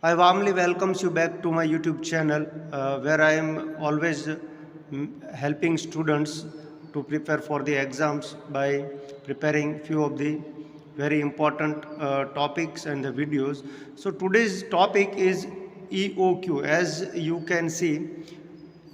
I warmly welcome you back to my YouTube channel where I am always helping students to prepare for the exams by preparing few of the very important topics and the videos. So today's topic is EOQ. As you can see,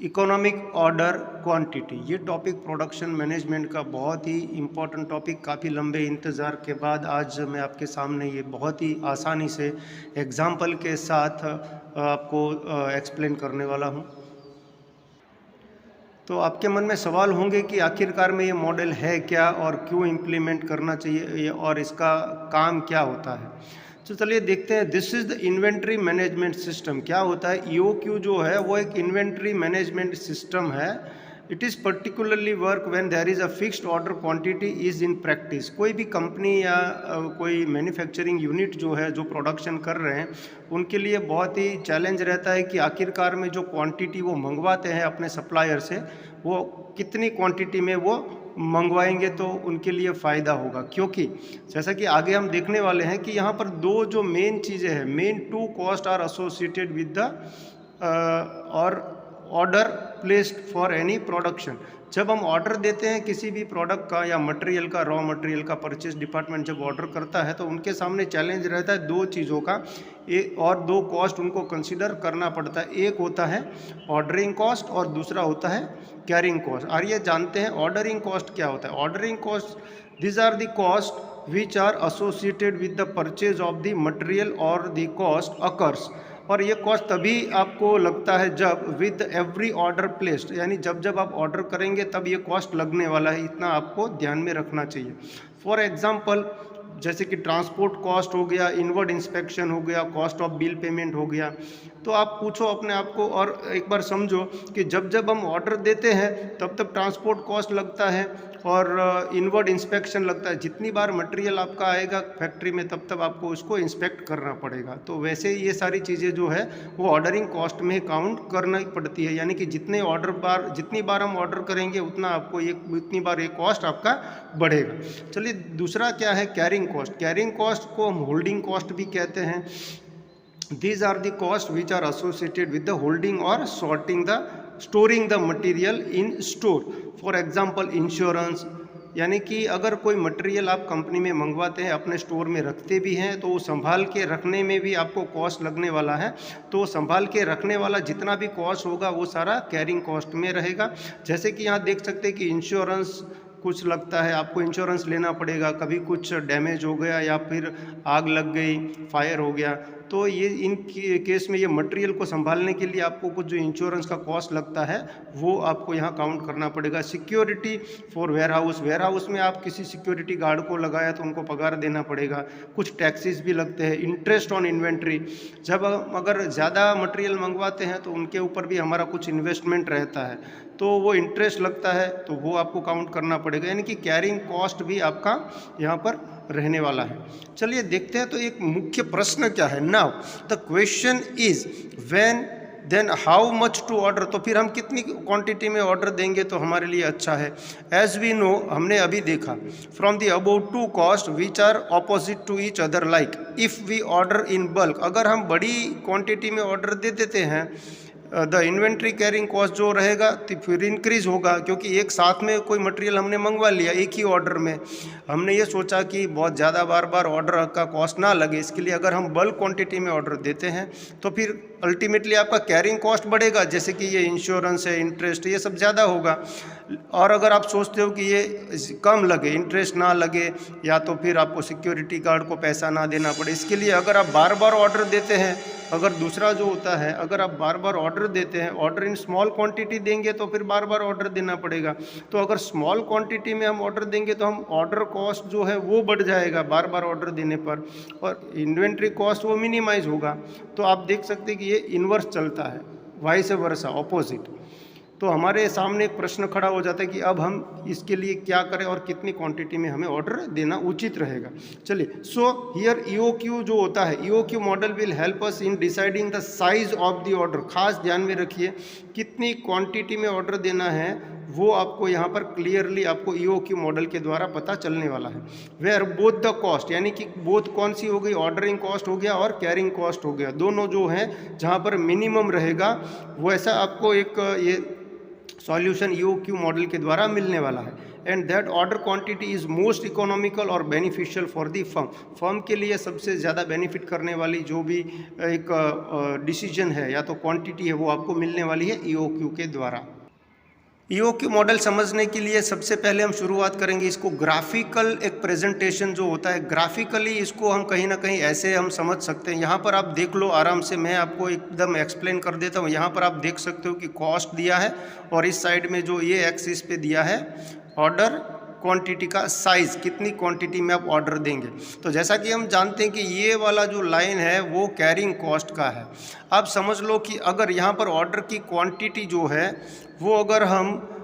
economic order quantity, ये topic production management का बहुत ही important topic, काफ़ी लंबे इंतज़ार के बाद आज मैं आपके सामने ये बहुत ही आसानी से एग्जाम्पल के साथ आपको एक्सप्लेन करने वाला हूँ। तो आपके मन में सवाल होंगे कि आखिरकार में ये मॉडल है क्या और क्यों इम्प्लीमेंट करना चाहिए और इसका काम क्या होता है। तो चलिए देखते हैं। This is the inventory management system. क्या होता है EOQ जो है वो एक इन्वेंट्री मैनेजमेंट सिस्टम है। It is particularly work when there is a fixed order quantity is in practice. कोई भी कंपनी या कोई मैन्युफैक्चरिंग यूनिट जो है, जो प्रोडक्शन कर रहे हैं, उनके लिए बहुत ही चैलेंज रहता है कि आखिरकार में जो क्वांटिटी वो मंगवाते हैं अपने सप्लायर से, वो कितनी क्वांटिटी में वो मंगवाएंगे तो उनके लिए फ़ायदा होगा। क्योंकि जैसा कि आगे हम देखने वाले हैं कि यहाँ पर दो जो मेन चीज़ें हैं, main two cost are associated with the और order placed for any production. जब हम ऑर्डर देते हैं किसी भी प्रोडक्ट का या मटेरियल का, रॉ मटेरियल का परचेज डिपार्टमेंट जब ऑर्डर करता है तो उनके सामने चैलेंज रहता है दो चीज़ों का, और दो कॉस्ट उनको कंसिडर करना पड़ता है। एक होता है ऑर्डरिंग कॉस्ट और दूसरा होता है कैरिंग कॉस्ट। और ये जानते हैं ऑर्डरिंग कॉस्ट क्या होता है। Ordering cost, this are the cost which are associated with the purchase of the material और द कॉस्ट अकर्स। और ये कॉस्ट तभी आपको लगता है जब विद एवरी ऑर्डर प्लेस्ड, यानी जब जब आप ऑर्डर करेंगे तब ये कॉस्ट लगने वाला है, इतना आपको ध्यान में रखना चाहिए। फॉर एग्जांपल, जैसे कि ट्रांसपोर्ट कॉस्ट हो गया, इनवर्ड इंस्पेक्शन हो गया, कॉस्ट ऑफ बिल पेमेंट हो गया। तो आप पूछो अपने आप को और एक बार समझो कि जब जब हम ऑर्डर देते हैं तब तब ट्रांसपोर्ट कॉस्ट लगता है और इनवर्ड इंस्पेक्शन लगता है। जितनी बार मटेरियल आपका आएगा फैक्ट्री में तब तब आपको उसको इंस्पेक्ट करना पड़ेगा। तो वैसे ये सारी चीज़ें जो है वो ऑर्डरिंग कॉस्ट में काउंट करना पड़ती है, यानी कि जितनी बार हम ऑर्डर करेंगे उतनी बार ये कॉस्ट आपका बढ़ेगा। चलिए दूसरा क्या है, कैरिंग कॉस्ट। कैरिंग कॉस्ट को हम होल्डिंग कॉस्ट भी कहते हैं। These are the costs which are associated with the holding or storing the material in store. For example, insurance, यानी कि अगर कोई मटेरियल आप कंपनी में मंगवाते हैं, अपने स्टोर में रखते भी हैं, तो वो संभाल के रखने में भी आपको कॉस्ट लगने वाला है। तो संभाल के रखने वाला जितना भी कॉस्ट होगा वो सारा कैरिंग कॉस्ट में रहेगा। जैसे कि यहाँ देख सकते हैं कि इंश्योरेंस कुछ लगता है, आपको इंश्योरेंस लेना पड़ेगा। कभी कुछ डैमेज हो गया या फिर आग लग गई, फायर हो गया, तो ये इन केस में ये मटेरियल को संभालने के लिए आपको कुछ जो इंश्योरेंस का कॉस्ट लगता है वो आपको यहाँ काउंट करना पड़ेगा। सिक्योरिटी फॉर वेयरहाउस, वेयरहाउस में आप किसी सिक्योरिटी गार्ड को लगाया तो उनको पगार देना पड़ेगा। कुछ टैक्सेस भी लगते हैं। इंटरेस्ट ऑन इन्वेंट्री, जब अगर ज़्यादा मटेरियल मंगवाते हैं तो उनके ऊपर भी हमारा कुछ इन्वेस्टमेंट रहता है, तो वो इंटरेस्ट लगता है, तो वो आपको काउंट करना पड़ेगा। यानी कि कैरिंग कॉस्ट भी आपका यहाँ पर रहने वाला है। चलिए देखते हैं तो एक मुख्य प्रश्न क्या है। Now the question is when then how much to order. तो फिर हम कितनी क्वांटिटी में ऑर्डर देंगे तो हमारे लिए अच्छा है। एज वी नो, हमने अभी देखा from the above two cost which are opposite to each other, like if we order in bulk, अगर हम बड़ी क्वांटिटी में ऑर्डर दे देते हैं द इन्वेंट्री कैरिंग कॉस्ट जो रहेगा तो फिर इंक्रीज़ होगा, क्योंकि एक साथ में कोई मटेरियल हमने मंगवा लिया एक ही ऑर्डर में। हमने ये सोचा कि बहुत ज़्यादा बार बार ऑर्डर का कॉस्ट ना लगे, इसके लिए अगर हम बल्क क्वांटिटी में ऑर्डर देते हैं तो फिर अल्टीमेटली आपका कैरिंग कॉस्ट बढ़ेगा, जैसे कि ये इंश्योरेंस है, इंटरेस्ट, ये सब ज़्यादा होगा। और अगर आप सोचते हो कि ये कम लगे, इंटरेस्ट ना लगे, या तो फिर आपको सिक्योरिटी गार्ड को पैसा ना देना पड़े, इसके लिए अगर आप बार बार ऑर्डर देते हैं, अगर दूसरा जो होता है, अगर आप बार बार ऑर्डर देते हैं, ऑर्डर इन स्मॉल क्वांटिटी देंगे तो फिर बार बार ऑर्डर देना पड़ेगा। तो अगर स्मॉल क्वांटिटी में हम ऑर्डर देंगे तो हम ऑर्डर कॉस्ट जो है वो बढ़ जाएगा बार बार ऑर्डर देने पर, और इन्वेंट्री कॉस्ट वो मिनिमाइज होगा। तो आप देख सकते हैं कि ये इन्वर्स चलता है, वाइस वर्सा, ऑपोजिट। तो हमारे सामने एक प्रश्न खड़ा हो जाता है कि अब हम इसके लिए क्या करें और कितनी क्वांटिटी में हमें ऑर्डर देना उचित रहेगा। चलिए, सो हियर EOQ जो होता है, EOQ model will help us in deciding the size of the order. खास ध्यान में रखिए, कितनी क्वांटिटी में ऑर्डर देना है वो आपको यहाँ पर क्लियरली आपको EOQ मॉडल के द्वारा पता चलने वाला है। वेयर बोथ द कॉस्ट, यानी कि बोथ कौन सी हो गई, ऑर्डरिंग कॉस्ट हो गया और कैरिंग कॉस्ट हो गया, दोनों जो हैं जहाँ पर मिनिमम रहेगा वैसा आपको एक ये सॉल्यूशन EOQ मॉडल के द्वारा मिलने वाला है। And that order quantity is most economical और बेनिफिशियल फॉर दी फर्म के लिए सबसे ज़्यादा बेनिफिट करने वाली जो भी एक डिसीजन है या तो क्वांटिटी है वो आपको मिलने वाली है EOQ के द्वारा। EOQ मॉडल समझने के लिए सबसे पहले हम शुरुआत करेंगे इसको ग्राफिकल एक प्रेजेंटेशन जो होता है, ग्राफिकली इसको हम कहीं ना कहीं ऐसे हम समझ सकते हैं। यहाँ पर आप देख लो आराम से, मैं आपको एकदम एक्सप्लेन कर देता हूँ। यहाँ पर आप देख सकते हो कि कॉस्ट दिया है और इस साइड में जो ये एक्सिस पे दिया है ऑर्डर क्वांटिटी का साइज़, कितनी क्वांटिटी में आप ऑर्डर देंगे। तो जैसा कि हम जानते हैं कि ये वाला जो लाइन है वो कैरिंग कॉस्ट का है। आप समझ लो कि अगर यहाँ पर ऑर्डर की क्वांटिटी जो है वो अगर हम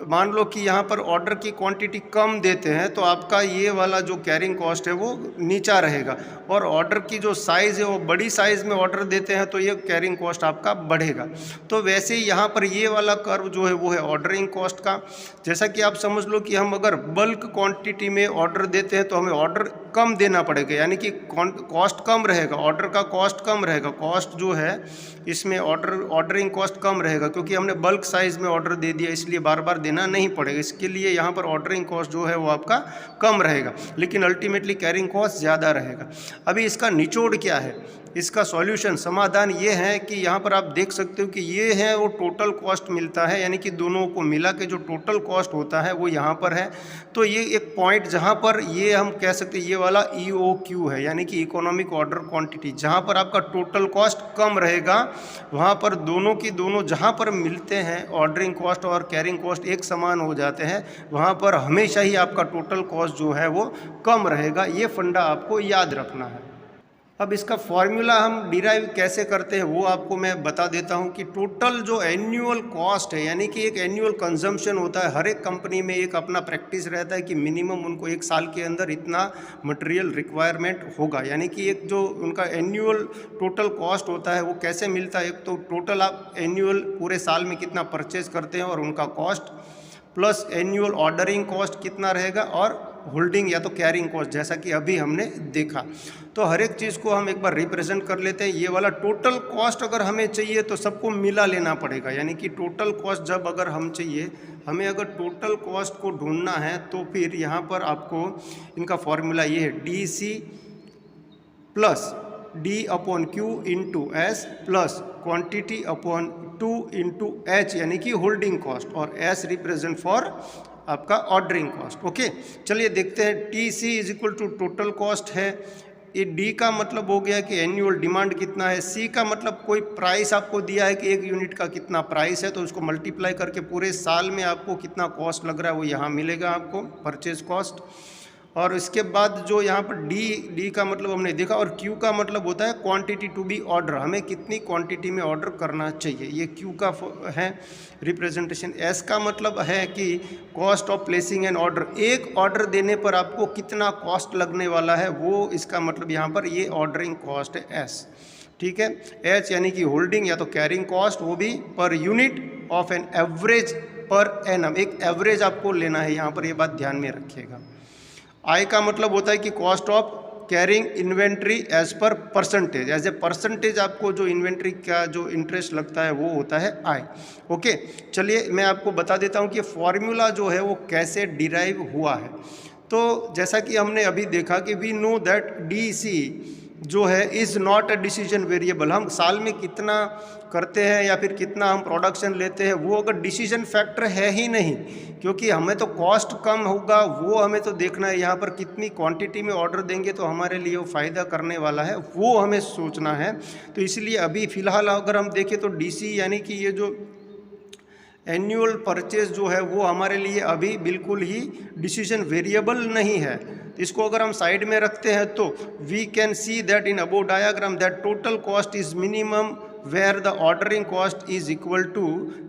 मान लो कि यहाँ पर ऑर्डर की क्वांटिटी कम देते हैं तो आपका ये वाला जो कैरिंग कॉस्ट है वो नीचा रहेगा, और ऑर्डर की जो साइज़ है वो बड़ी साइज़ में ऑर्डर देते हैं तो ये कैरिंग कॉस्ट आपका बढ़ेगा। तो वैसे ही यहाँ पर ये वाला कर्व जो है वो है ऑर्डरिंग कॉस्ट का। जैसा कि आप समझ लो कि हम अगर बल्क क्वांटिटी में ऑर्डर देते हैं तो हमें ऑर्डर कम देना पड़ेगा, यानी कि कॉस्ट कम रहेगा, ऑर्डर का कॉस्ट कम रहेगा, कॉस्ट जो है इसमें ऑर्डरिंग कॉस्ट कम रहेगा क्योंकि हमने बल्क साइज़ में ऑर्डर दे दिया, इसलिए बार बार देना नहीं पड़ेगा। इसके लिए यहाँ पर ऑर्डरिंग कॉस्ट जो है वो आपका कम रहेगा, लेकिन अल्टीमेटली कैरिंग कॉस्ट ज़्यादा रहेगा। अभी इसका निचोड़ क्या है, इसका सॉल्यूशन समाधान ये है कि यहाँ पर आप देख सकते हो कि ये है वो टोटल कॉस्ट मिलता है, यानी कि दोनों को मिला के जो टोटल कॉस्ट होता है वो यहाँ पर है। तो ये एक पॉइंट जहाँ पर ये हम कह सकते हैं ये वाला EOQ है, यानी कि इकोनॉमिक ऑर्डर क्वांटिटी, जहाँ पर आपका टोटल कॉस्ट कम रहेगा वहाँ पर दोनों की दोनों जहाँ पर मिलते हैं ऑर्डरिंग कॉस्ट और कैरिंग कॉस्ट एक समान हो जाते हैं, वहाँ पर हमेशा ही आपका टोटल कॉस्ट जो है वो कम रहेगा। ये फंडा आपको याद रखना है। अब इसका फॉर्मूला हम डिराइव कैसे करते हैं वो आपको मैं बता देता हूँ कि टोटल जो एनुअल कॉस्ट है, यानी कि एक एनुअल कंजम्पशन होता है, हर एक कंपनी में एक अपना प्रैक्टिस रहता है कि मिनिमम उनको एक साल के अंदर इतना मटेरियल रिक्वायरमेंट होगा, यानी कि एक जो उनका एनुअल टोटल कॉस्ट होता है वो कैसे मिलता है। एक तो टोटल आप एनुअल पूरे साल में कितना परचेज करते हैं और उनका cost, plus annual ordering cost कितना रहेगा, और होल्डिंग या तो कैरिंग कॉस्ट, जैसा कि अभी हमने देखा। तो हर एक चीज़ को हम एक बार रिप्रेजेंट कर लेते हैं। ये वाला टोटल कॉस्ट अगर हमें चाहिए तो सबको मिला लेना पड़ेगा, यानी कि टोटल कॉस्ट जब अगर हम चाहिए, हमें अगर टोटल कॉस्ट को ढूंढना है तो फिर यहाँ पर आपको इनका फॉर्मूला ये है DC plus D/Q into S plus quantity upon 2 into H, यानी कि होल्डिंग कॉस्ट, और S रिप्रेजेंट फॉर आपका ऑर्डरिंग कॉस्ट। ओके, चलिए देखते हैं। TC is equal to total cost है, ये D का मतलब हो गया कि एनुअल डिमांड कितना है, C का मतलब कोई प्राइस आपको दिया है कि एक यूनिट का कितना प्राइस है, तो उसको मल्टीप्लाई करके पूरे साल में आपको कितना कॉस्ट लग रहा है वो यहाँ मिलेगा आपको, परचेज कॉस्ट। और इसके बाद जो यहाँ पर D का मतलब हमने देखा, और Q का मतलब होता है क्वांटिटी टू बी ऑर्डर, हमें कितनी क्वांटिटी में ऑर्डर करना चाहिए, ये Q का है रिप्रेजेंटेशन। S का मतलब है कि cost of placing an order, एक ऑर्डर देने पर आपको कितना कॉस्ट लगने वाला है वो इसका मतलब यहाँ पर ये ऑर्डरिंग कॉस्ट है S, ठीक है। H यानी कि होल्डिंग या तो कैरिंग कॉस्ट, वो भी per unit of an average per annum, एक एवरेज आपको लेना है, यहाँ पर ये बात ध्यान में रखिएगा। I का मतलब होता है कि cost of carrying inventory as per percentage, as a percentage आपको जो इन्वेंट्री का जो इंटरेस्ट लगता है वो होता है I। ओके, चलिए मैं आपको बता देता हूँ कि फॉर्मूला जो है वो कैसे डिराइव हुआ है। तो जैसा कि हमने अभी देखा कि वी नो दैट DC जो है is not a decision variable, हम साल में कितना करते हैं या फिर कितना हम प्रोडक्शन लेते हैं वो अगर डिसीजन फैक्टर है ही नहीं, क्योंकि हमें तो कॉस्ट कम होगा वो हमें तो देखना है, यहाँ पर कितनी क्वांटिटी में ऑर्डर देंगे तो हमारे लिए वो फ़ायदा करने वाला है वो हमें सोचना है। तो इसलिए अभी फ़िलहाल अगर हम देखें तो DC यानी कि ये जो एनुअल परचेज जो है वो हमारे लिए अभी बिल्कुल ही डिसीजन वेरिएबल नहीं है। इसको अगर हम साइड में रखते हैं तो we can see that in above diagram that total cost is minimum where the ordering cost is equal to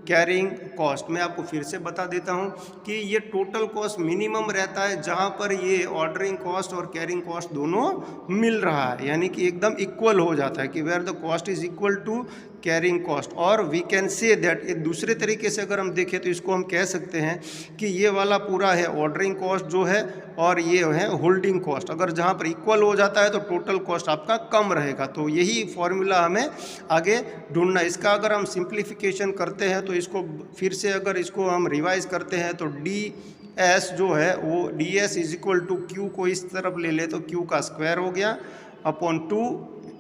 carrying cost. मैं आपको फिर से बता देता हूँ कि ये टोटल कॉस्ट मिनिमम रहता है जहाँ पर ये ऑर्डरिंग कॉस्ट और कैरिंग कॉस्ट दोनों मिल रहा है, यानी कि एकदम इक्वल हो जाता है कि where the cost is equal to carrying cost. और वी कैन से दैट, एक दूसरे तरीके से अगर हम देखें तो इसको हम कह सकते हैं कि ये वाला पूरा है ऑर्डरिंग कॉस्ट जो है, और ये है होल्डिंग कॉस्ट। अगर जहाँ पर इक्वल हो जाता है तो टोटल कॉस्ट आपका कम रहेगा। तो यही फॉर्मूला हमें आगे ढूंढना। इसका अगर हम सिंप्लीफिकेशन करते हैं तो इसको फिर से अगर इसको हम रिवाइज करते हैं तो डी एस जो है वो D S is equal to Q को इस तरफ ले ले तो क्यू का स्क्वायर हो गया अपॉन 2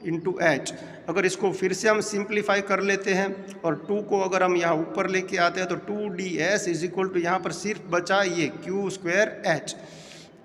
इंटू एच। अगर इसको फिर से हम सिंप्लीफाई कर लेते हैं और 2 को अगर हम यहाँ ऊपर लेके आते हैं तो 2ds इज इक्वल टू यहाँ पर सिर्फ बचा ये Q square H.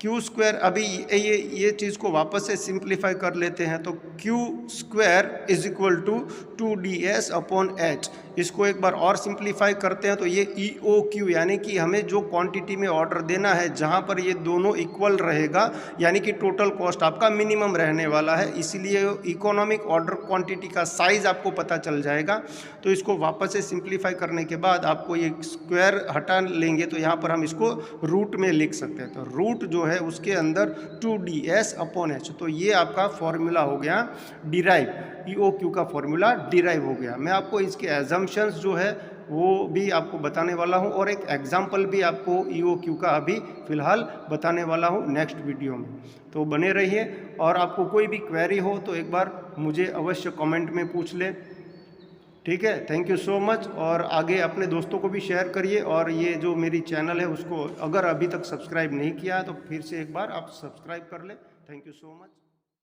Q square, अभी ये चीज़ को वापस से सिंप्लीफाई कर लेते हैं तो Q square is equal to 2ds upon H. इसको एक बार और सिंप्लीफाई करते हैं तो ये ई ओ क्यू, यानी कि हमें जो क्वांटिटी में ऑर्डर देना है जहाँ पर ये दोनों इक्वल रहेगा, यानी कि टोटल कॉस्ट आपका मिनिमम रहने वाला है, इसीलिए इकोनॉमिक ऑर्डर क्वांटिटी का साइज़ आपको पता चल जाएगा। तो इसको वापस से सिंप्लीफाई करने के बाद आपको ये स्क्वायर हटा लेंगे तो यहाँ पर हम इसको रूट में लिख सकते हैं। तो रूट जो है उसके अंदर 2ds अपॉन एच। तो ये आपका फॉर्मूला हो गया डिराइव, EOQ का फॉर्मूला डिराइव हो गया। मैं आपको इसके एजम्पशंस जो है वो भी आपको बताने वाला हूँ और एक एग्जाम्पल भी आपको EOQ का अभी फ़िलहाल बताने वाला हूँ नेक्स्ट वीडियो में। तो बने रहिए, और आपको कोई भी क्वेरी हो तो एक बार मुझे अवश्य कमेंट में पूछ ले। ठीक है, थैंक यू सो मच। और आगे अपने दोस्तों को भी शेयर करिए, और ये जो मेरी चैनल है उसको अगर अभी तक सब्सक्राइब नहीं किया तो फिर से एक बार आप सब्सक्राइब कर ले। Thank you so much.